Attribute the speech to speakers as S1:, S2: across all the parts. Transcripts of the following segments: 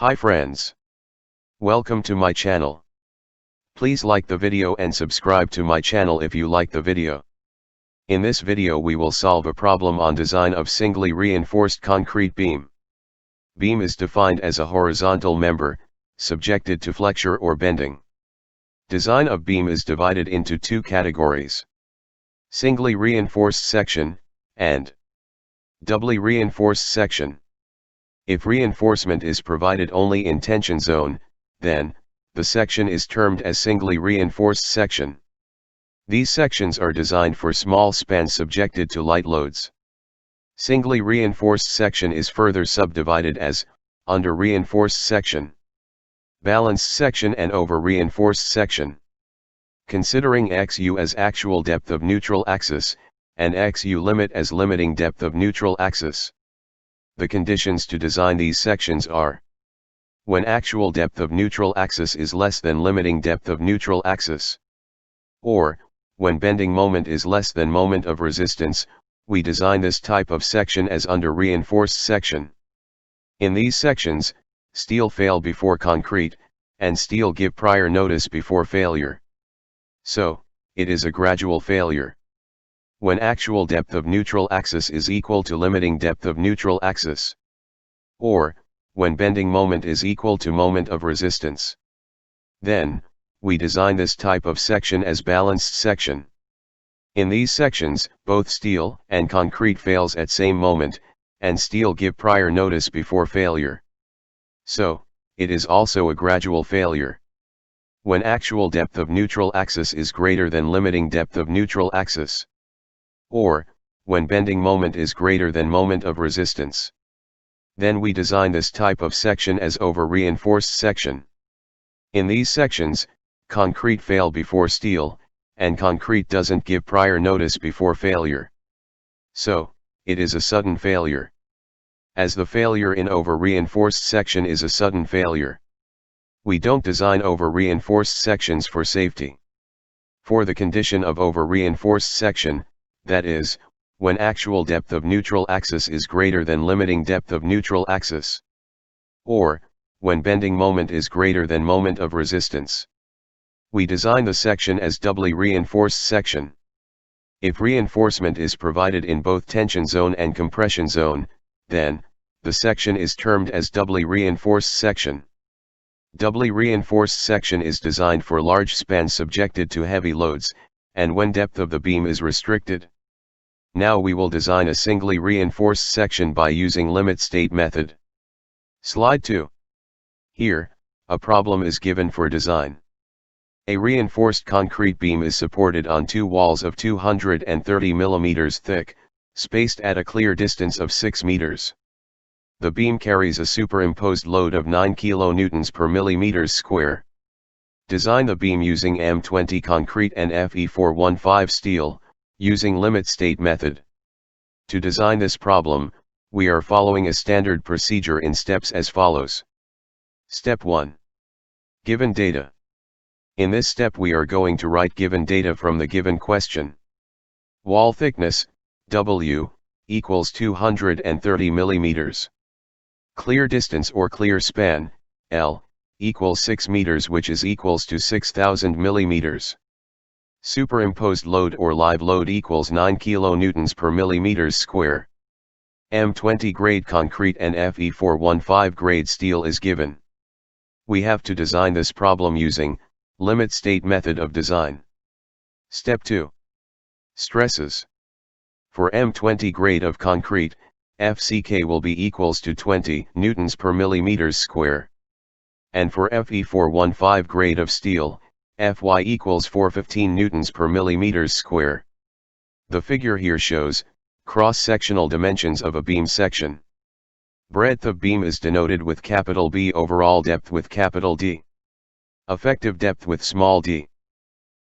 S1: Hi friends. Welcome to my channel. Please like the video and subscribe to my channel if you like the video. In this video we will solve a problem on design of singly reinforced concrete beam. Beam is defined as a horizontal member, subjected to flexure or bending. Design of beam is divided into two categories: singly reinforced section, and doubly reinforced section. If reinforcement is provided only in tension zone, then the section is termed as singly reinforced section. These sections are designed for small spans subjected to light loads. Singly reinforced section is further subdivided as under reinforced section, balanced section and over reinforced section. Considering XU as actual depth of neutral axis, and XU limit as limiting depth of neutral axis. The conditions to design these sections are: when actual depth of neutral axis is less than limiting depth of neutral axis, or when bending moment is less than moment of resistance. We design this type of section as under reinforced section. In these sections, steel fail before concrete, and steel give prior notice before failure. So, it is a gradual failure. When actual depth of neutral axis is equal to limiting depth of neutral axis, or when bending moment is equal to moment of resistance, then we design this type of section as balanced section. In these sections, both steel and concrete fails at same moment, and steel give prior notice before failure. So, it is also a gradual failure. When actual depth of neutral axis is greater than limiting depth of neutral axis, or when bending moment is greater than moment of resistance, then we design this type of section as over reinforced section. In these sections, concrete fail before steel, and concrete doesn't give prior notice before failure. So, it is a sudden failure. As the failure in over reinforced section is a sudden failure, we don't design over reinforced sections for safety. For the condition of over reinforced section, that is, when actual depth of neutral axis is greater than limiting depth of neutral axis, or when bending moment is greater than moment of resistance, we design the section as doubly reinforced section. If reinforcement is provided in both tension zone and compression zone, then the section is termed as doubly reinforced section. Doubly reinforced section is designed for large spans subjected to heavy loads, and when depth of the beam is restricted. Now we will design a singly reinforced section by using limit state method. Slide 2. Here, a problem is given for design. A reinforced concrete beam is supported on two walls of 230 mm thick, spaced at a clear distance of 6 meters. The beam carries a superimposed load of 9 kN per millimeter square. Design the beam using M20 concrete and Fe415 steel, using limit state method. To design this problem, we are following a standard procedure in steps as follows. Step 1. Given data. In this step we are going to write given data from the given question. Wall thickness, W, equals 230 mm. Clear distance or clear span, L, equals 6 meters, which is equals to 6,000 millimeters. Superimposed load or live load equals 9 kN per millimeters square. M20 grade concrete and Fe415 grade steel is given. We have to design this problem using limit state method of design. Step 2. Stresses. For M20 grade of concrete, FCK will be equals to 20 newtons per millimeters square. And for Fe415 grade of steel, Fy equals 415 newtons per millimeters square. The figure here shows cross-sectional dimensions of a beam section. Breadth of beam is denoted with capital B, overall depth with capital D, effective depth with small d,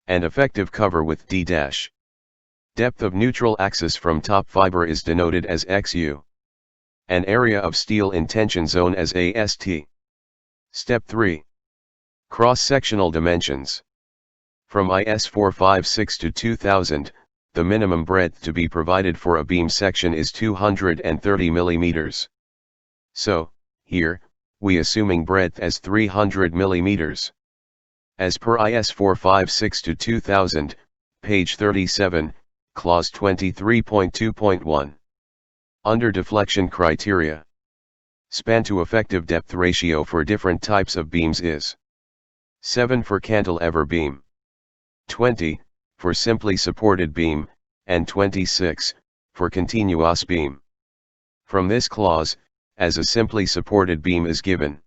S1: and effective cover with d dash. Depth of neutral axis from top fiber is denoted as XU. An area of steel in tension zone as AST. Step 3. Cross-sectional dimensions. From IS 456 to 2000, the minimum breadth to be provided for a beam section is 230 mm. So, here, we assuming breadth as 300 mm. As per IS 456-2000, page 37, clause 23.2.1. Under deflection criteria, span to effective depth ratio for different types of beams is 7 for cantilever beam, 20 for simply supported beam, and 26 for continuous beam. From this clause, as a simply supported beam is given,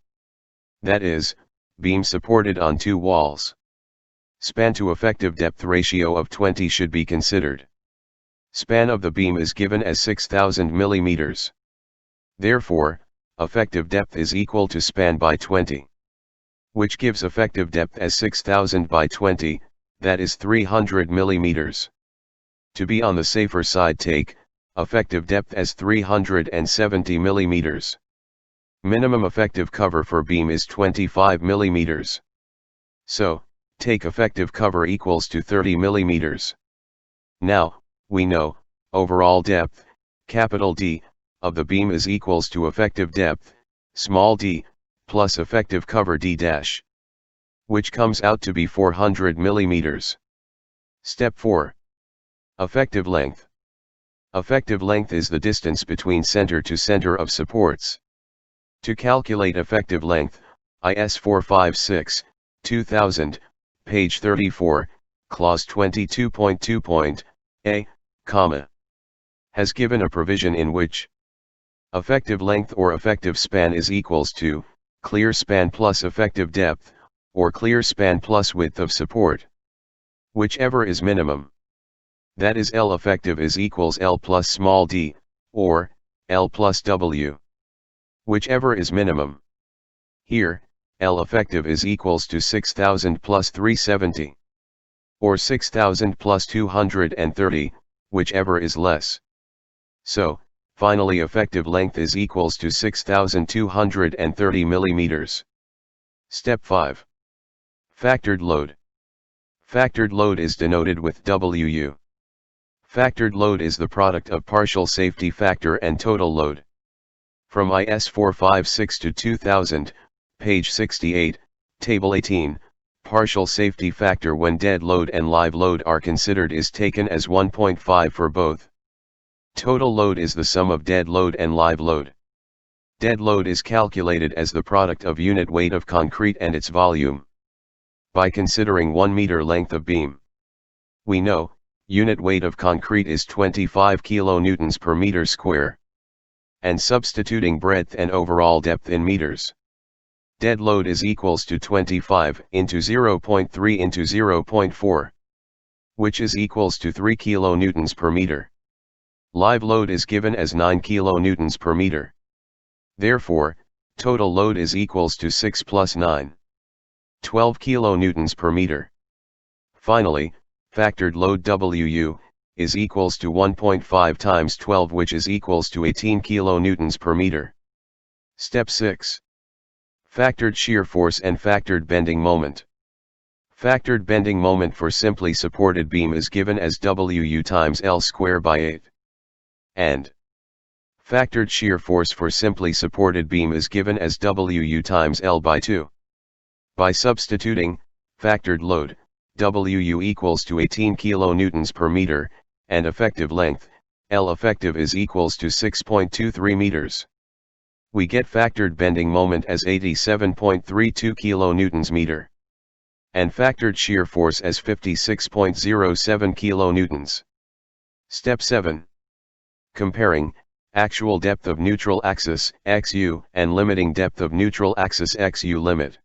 S1: that is, beam supported on two walls, span to effective depth ratio of 20 should be considered. Span of the beam is given as 6000 mm. Therefore, effective depth is equal to span by 20, which gives effective depth as 6000 by 20, that is 300 mm. To be on the safer side, take effective depth as 370 mm. Minimum effective cover for beam is 25 mm. So, take effective cover equals to 30 mm. Now, we know, overall depth, capital D, of the beam is equals to effective depth, small d, plus effective cover d dash, which comes out to be 400 mm. Step 4. Effective length. Effective length is the distance between center to center of supports. To calculate effective length, IS 456-2000, page 34, clause 22.2.a, has given a provision in which effective length or effective span is equals to clear span plus effective depth, or clear span plus width of support, whichever is minimum. That is, L effective is equals L plus small d, or L plus W, whichever is minimum. Here, L effective is equals to 6000 plus 370, or 6000 plus 230, whichever is less. So, finally effective length is equals to 6230 mm. Step 5. Factored load. Factored load is denoted with WU. Factored load is the product of partial safety factor and total load. From IS 456-2000, page 68, table 18, partial safety factor when dead load and live load are considered is taken as 1.5 for both. Total load is the sum of dead load and live load. Dead load is calculated as the product of unit weight of concrete and its volume. By considering 1 meter length of beam, we know, unit weight of concrete is 25 kilonewtons per meter square. And substituting breadth and overall depth in meters, dead load is equals to 25 into 0.3 into 0.4, which is equals to 3 kilonewtons per meter. Live load is given as 9 kilonewtons per meter. Therefore, total load is equals to 6 plus 9, 12 kilonewtons per meter. Finally, factored load WU is equals to 1.5 times 12, which is equals to 18 kilonewtons per meter. Step 6. Factored shear force and factored bending moment. Factored bending moment for simply supported beam is given as WU times L square by 8. And factored shear force for simply supported beam is given as WU times L by 2. By substituting factored load, WU equals to 18 kilonewtons per meter, and effective length, L effective is equals to 6.23 meters. We get factored bending moment as 87.32 kilonewtons meter, and factored shear force as 56.07 kilonewtons. Step 7. Comparing actual depth of neutral axis XU and limiting depth of neutral axis XU limit.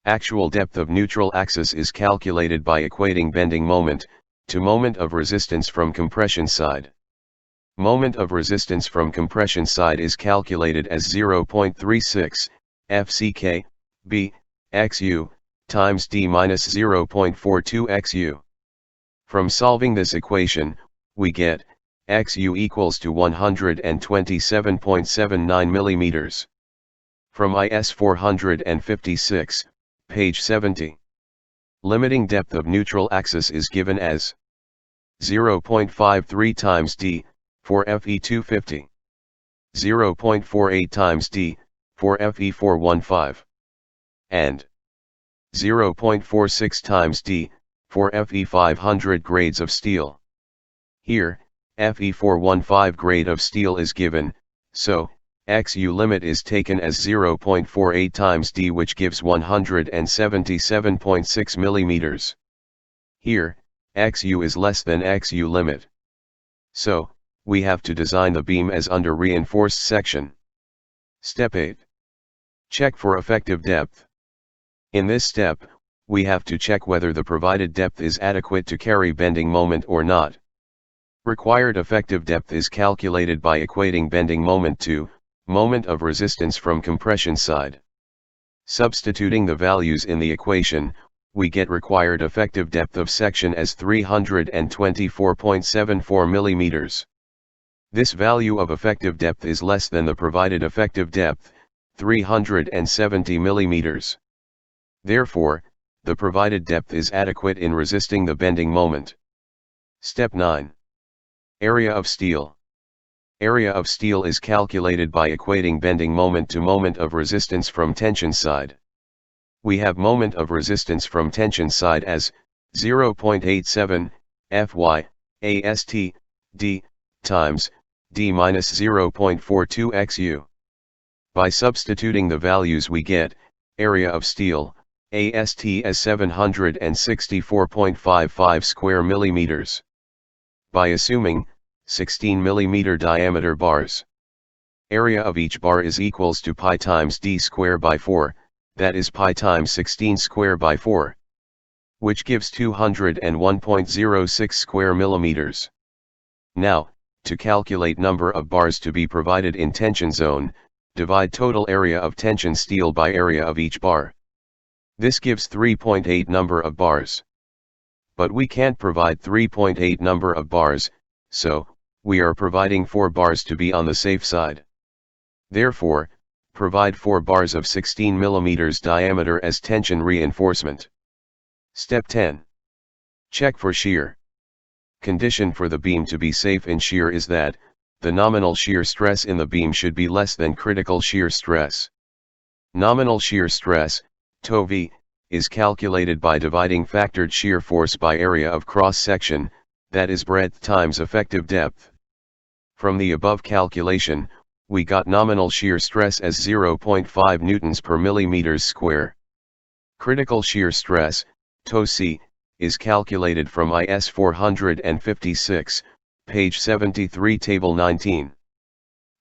S1: Actual depth of neutral axis is calculated by equating bending moment to moment of resistance from compression side. Moment of resistance from compression side is calculated as 0.36 FCK B XU times D minus 0.42 XU. From solving this equation, we get XU equals to 127.79 millimeters. From IS 456, page 70. Limiting depth of neutral axis is given as 0.53 times D, for Fe 250. 0.48 times D, for Fe415, and 0.46 times d, for Fe500 grades of steel. Here, Fe415 grade of steel is given, so, XU limit is taken as 0.48 times d, which gives 177.6 millimeters. Here, XU is less than XU limit. So, we have to design the beam as under reinforced section. Step 8. Check for effective depth. In this step, we have to check whether the provided depth is adequate to carry bending moment or not. Required effective depth is calculated by equating bending moment to moment of resistance from compression side. Substituting the values in the equation, we get required effective depth of section as 324.74 millimeters. This value of effective depth is less than the provided effective depth, 370 millimeters. Therefore, the provided depth is adequate in resisting the bending moment. Step 9. Area of steel. Area of steel is calculated by equating bending moment to moment of resistance from tension side. We have moment of resistance from tension side as 0.87 Fy ast d times d minus 0.42 xu. By substituting the values, we get area of steel ast as 764.55 square millimeters. By assuming 16 mm diameter bars, area of each bar is equals to pi times d square by 4, that is pi times 16 square by 4, which gives 201.06 square millimeters. Now, to calculate number of bars to be provided in tension zone, divide total area of tension steel by area of each bar. This gives 3.8 number of bars. But we can't provide 3.8 number of bars, so, we are providing 4 bars to be on the safe side. Therefore, provide 4 bars of 16 mm diameter as tension reinforcement. Step 10. Check for shear. Condition for the beam to be safe in shear is that the nominal shear stress in the beam should be less than critical shear stress. Nominal shear stress, TOV, is calculated by dividing factored shear force by area of cross section, that is breadth times effective depth. From the above calculation, we got nominal shear stress as 0.5 newtons per millimeters square. Critical shear stress, TOC, is calculated from IS 456, page 73, table 19.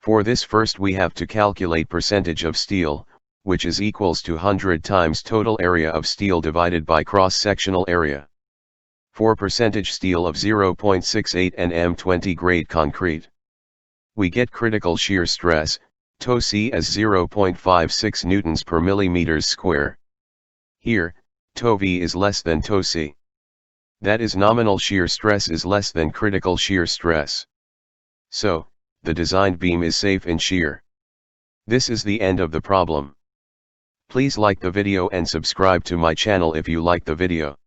S1: For this, first we have to calculate percentage of steel, which is equals to 100 times total area of steel divided by cross-sectional area. For percentage steel of 0.68 nm 20 grade concrete, we get critical shear stress, TOC, as 0.56 newtons per millimeters square. Here, TOV is less than TOC. That is, nominal shear stress is less than critical shear stress. So, the designed beam is safe in shear. This is the end of the problem. Please like the video and subscribe to my channel if you like the video.